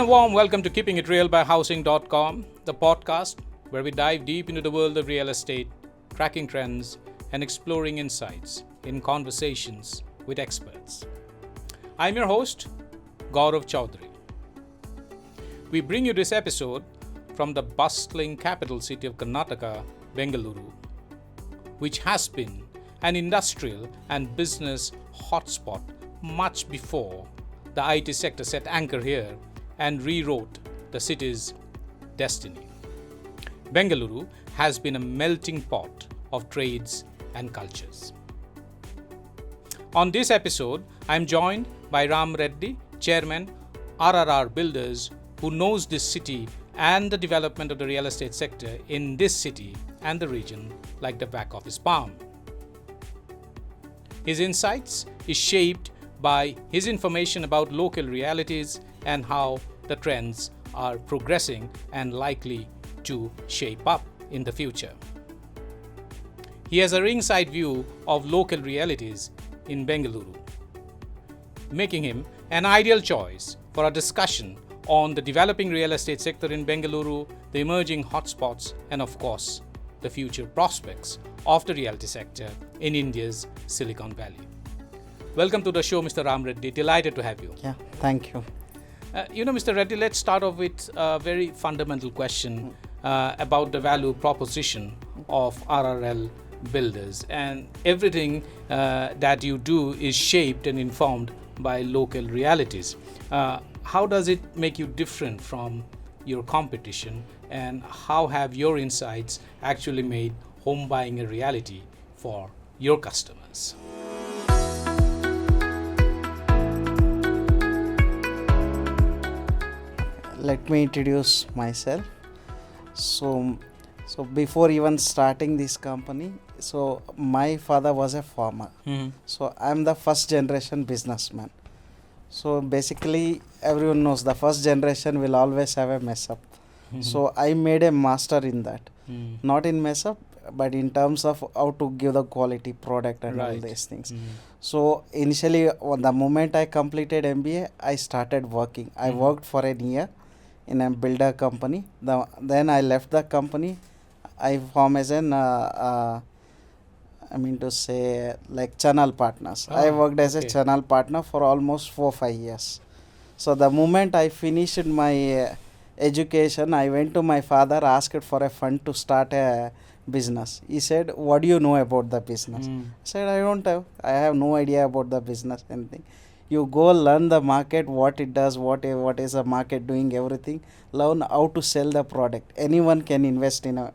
warm welcome to Keeping It Real by Housing.com, the podcast where we dive deep into the world of real estate, tracking trends, and exploring insights in conversations with experts. I'm your host, Gaurav Chaudhary. We bring you this episode from the bustling capital city of Karnataka, Bengaluru, which has been an industrial and business hotspot much before the IT sector set anchor here and rewrote the city's destiny. Bengaluru has been a melting pot of trades and cultures. On this episode, I'm joined by Reddy, Chairman, RRL Builders, who knows this city and the development of the real estate sector in this city and the region like the back of his palm. His insights is shaped by his information about local realities and how the trends are progressing and likely to shape up in the future. He has a ringside view of local realities in Bengaluru, making him an ideal choice for a discussion on the developing real estate sector in Bengaluru, the emerging hotspots, and of course, the future prospects of the realty sector in India's Silicon Valley. Welcome to the show, Mr. Reddy. Delighted to have you. Yeah, thank you. Mr. Reddy, let's start off with a very fundamental question about the value proposition of RRL Builders. And everything that you do is shaped and informed by local realities. How does it make you different from your competition, and how have your insights actually made home buying a reality for your customers? Let me introduce myself. So before even starting this company, so my father was a farmer. So I'm the first generation businessman. So basically everyone knows the first generation will always have a mess up. So I made a master in that. Not in mess up, but in terms of how to give the quality product and all these things. So initially, the moment I completed MBA, I started working. I worked for a year in a builder company. Then I left the company. I formed as an channel partners. I worked as a channel partner for almost 4-5 years. So the moment I finished my education, I went to my father, asked for a fund to start a business. He said, "What do you know about the business?" I said, I have no idea about the business, anything. You go learn the market, what it does, what is the market doing, everything. Learn how to sell the product. Anyone can invest in a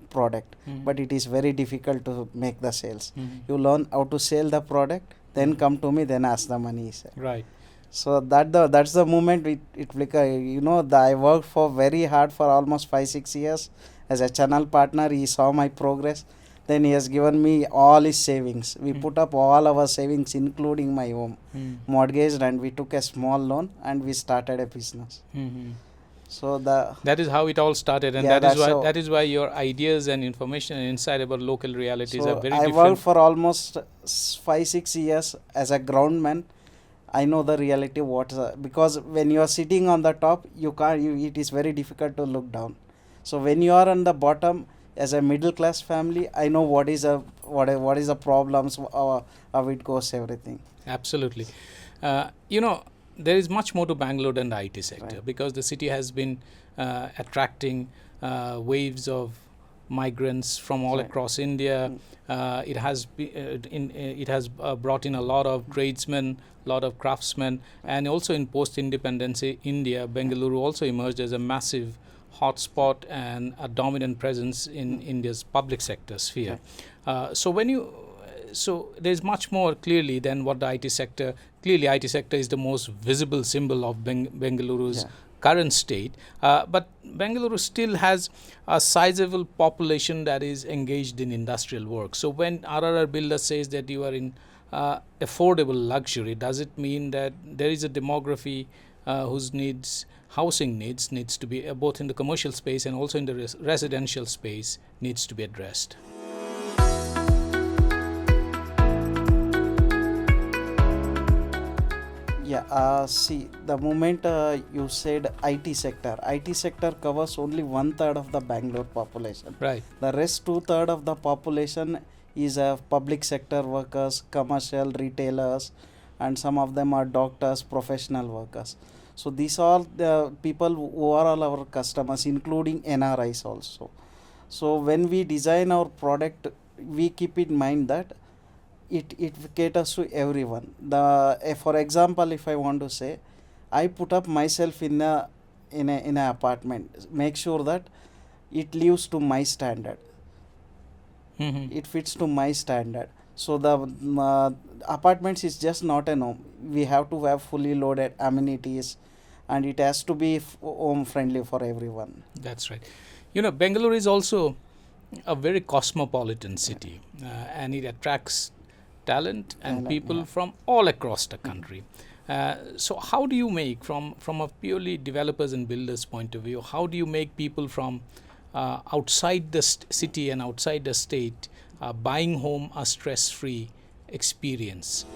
product, but it is very difficult to make the sales. You learn how to sell the product, then come to me, then ask the money, he said. Right. So that's the moment I worked for very hard for almost 5-6 years as a channel partner. He saw my progress. Then he has given me all his savings. We put up all our savings, including my home, mortgaged, and we took a small loan and we started a business. So that is how it all started, and that is why your ideas and information and insight about local realities are very different. I worked for almost 5-6 years as a groundman. I know the reality because when you are sitting on the top, it is very difficult to look down. So when you are on the bottom, as a middle class family, I know what is the problems, how it goes, everything. Absolutely. There is much more to Bangalore than the IT sector, because the city has been attracting waves of migrants from all across India. It has brought in a lot of tradesmen, a lot of craftsmen, and also in post-independence India, Bengaluru also emerged as a massive hotspot and a dominant presence in India's public sector sphere. So there's much more clearly than what the IT sector. Clearly, IT sector is the most visible symbol of Bengaluru's current state. But Bengaluru still has a sizable population that is engaged in industrial work. So when RRL Builder says that you are in affordable luxury, does it mean that there is a demography whose housing needs to be both in the commercial space and also in the residential space needs to be addressed? Yeah, see, the moment you said IT sector covers only one third of the Bangalore population. Right. The rest two third of the population is public sector workers, commercial retailers, and some of them are doctors, professional workers. So these are the people who are all our customers, including NRIs also. So when we design our product, we keep in mind that it caters to everyone. For example, if I want to say, I put up myself in a apartment, make sure that it lives to my standard, it fits to my standard. So the apartments is just not a home. We have to have fully loaded amenities, and it has to be home friendly for everyone. That's right. Bengaluru is also a very cosmopolitan city, and it attracts talent and people from all across the country. So how do you make, from a purely developers and builders point of view, how do you make people from outside the city and outside the state buying home a stress-free experience?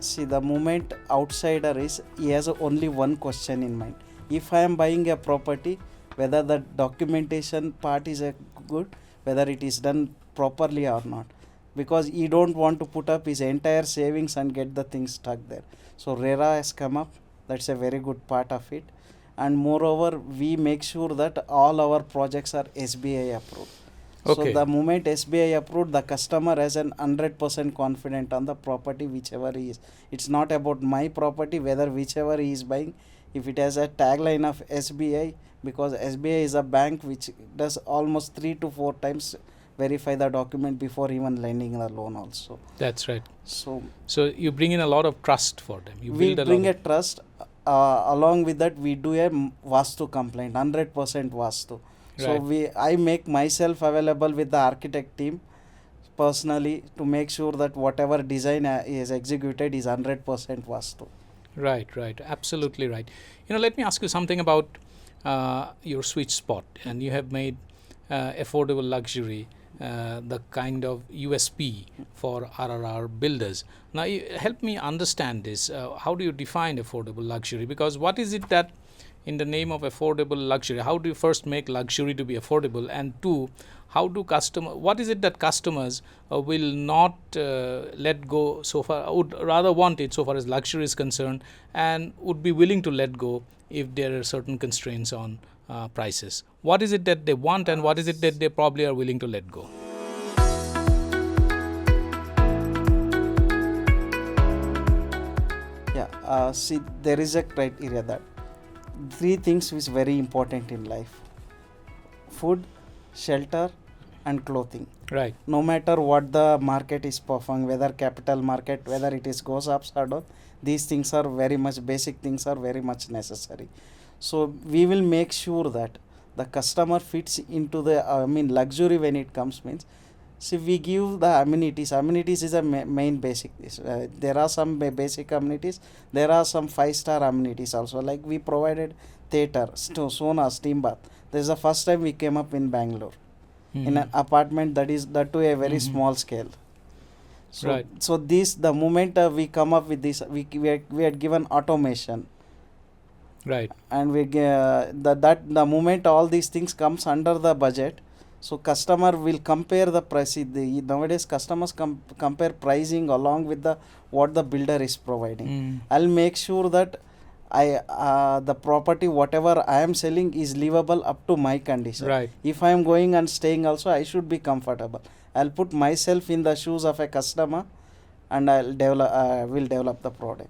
See, the moment outsider is, he has only one question in mind. If I am buying a property, whether the documentation part is good, whether it is done properly or not, because he don't want to put up his entire savings and get the things stuck there. So RERA has come up. That's a very good part of it. And moreover, we make sure that all our projects are SBI approved. Okay. So the moment SBI approved, the customer has an 100% confident on the property whichever he is. It's not about my property, whether whichever he is buying, if it has a tagline of SBI, because SBI is a bank which does almost 3 to 4 times verify the document before even lending the loan also. That's right. So you bring in a lot of trust for them. We bring a trust. Along with that, we do a Vastu complaint, 100% Vastu. So I make myself available with the architect team personally to make sure that whatever design is executed is 100% Vastu. Right. Absolutely right. Let me ask you something about your sweet spot. And you have made affordable luxury the kind of USP for RRL Builders. Now, help me understand this. How do you define affordable luxury? Because what is it that, in the name of affordable luxury, how do you first make luxury to be affordable? And two, what is it that customers will not let go so far, would rather want it so far as luxury is concerned, and would be willing to let go if there are certain constraints on prices? What is it that they want, and what is it that they probably are willing to let go? Yeah, see, there is a criteria that 3 things is very important in life: food, shelter, and clothing. Right. No matter what the market is performing, whether capital market, whether it is goes up or down, these things are very much, basic things are very much necessary. So we will make sure that the customer fits into the luxury. When it comes means, see, we give the amenities. Amenities is a main basic. There are some basic amenities. There are some 5-star amenities also. Like we provided theater, sauna, steam bath. This is the first time we came up in Bangalore in an apartment that to a very small scale. So, right. So the moment we come up with this, we had given automation. Right. And we the moment all these things comes under the budget, so customer will compare the price. Nowadays customers compare pricing along with what the builder is providing. I'll make sure that the property whatever I am selling is livable up to my condition. Right. If I am going and staying also, I should be comfortable. I'll put myself in the shoes of a customer, and will develop the product.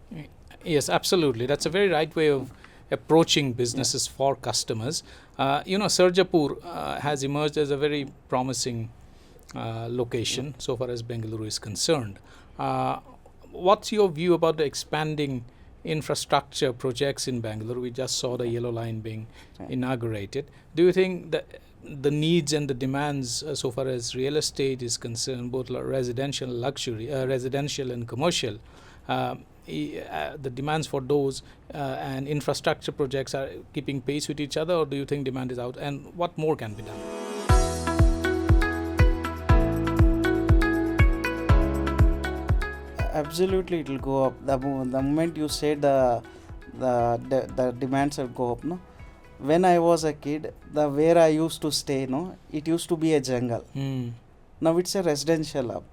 Yes, absolutely. That's a very right way of approaching businesses for customers. Sarjapur has emerged as a very promising location so far as Bengaluru is concerned. What's your view about the expanding infrastructure projects in Bengaluru? We just saw the yellow line being inaugurated. Do you think that the needs and the demands so far as real estate is concerned, both residential, luxury, residential and commercial, the demands for those and infrastructure projects are keeping pace with each other, or do you think demand is out, and what more can be done? Absolutely, it will go up. The moment you say the demands will go up, no. When I was a kid, the where I used to stay, no, it used to be a jungle. Now it's a residential hub.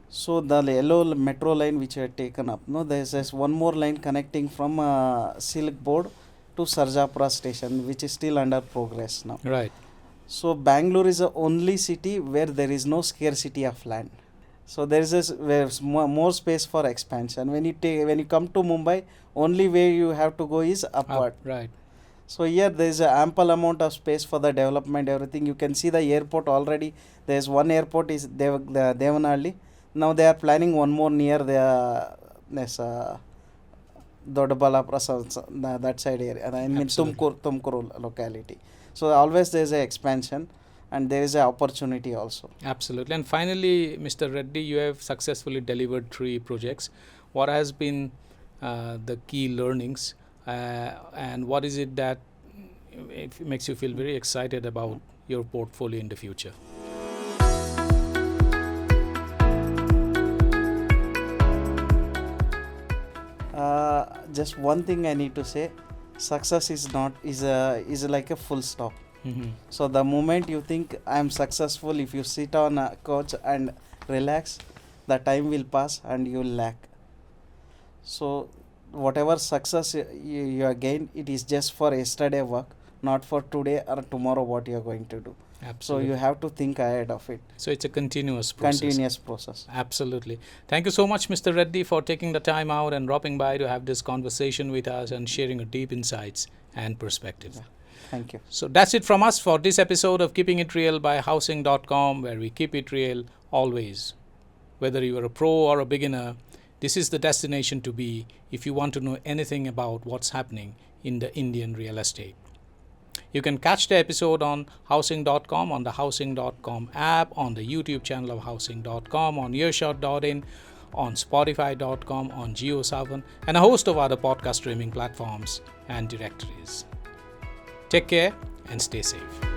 So the yellow metro line which I had taken up, no, there's one more line connecting from Silk Board to Sarjapur station, which is still under progress now. Right. So Bangalore is the only city where there is no scarcity of land. So there's more space for expansion. When you come to Mumbai, only way you have to go is upward. Right. So here there is an ample amount of space for the development, everything. You can see the airport already. There is one airport is the Devanalli. Now they are planning one more near the Doddabalapura, that side area. I mean Tumkuru locality. So always there is an expansion and there is an opportunity also. Absolutely. And finally, Mr. Reddy, you have successfully delivered 3 projects. What has been the key learnings and what is it that it makes you feel very excited about your portfolio in the future? Just one thing I need to say, success is like a full stop. So the moment you think I am successful, if you sit on a couch and relax, the time will pass and you will lack. So whatever success you gain, it is just for yesterday work, not for today or tomorrow what you are going to do. Absolutely. So you have to think ahead of it. So it's a continuous process. Absolutely. Thank you so much, Mr. Reddy, for taking the time out and dropping by to have this conversation with us and sharing your deep insights and perspectives. Yeah. Thank you. So that's it from us for this episode of Keeping It Real by Housing.com, where we keep it real always. Whether you are a pro or a beginner, this is the destination to be if you want to know anything about what's happening in the Indian real estate. You can catch the episode on Housing.com, on the Housing.com app, on the YouTube channel of Housing.com, on earshot.in, on Spotify.com, on Geo7, and a host of other podcast streaming platforms and directories. Take care and stay safe.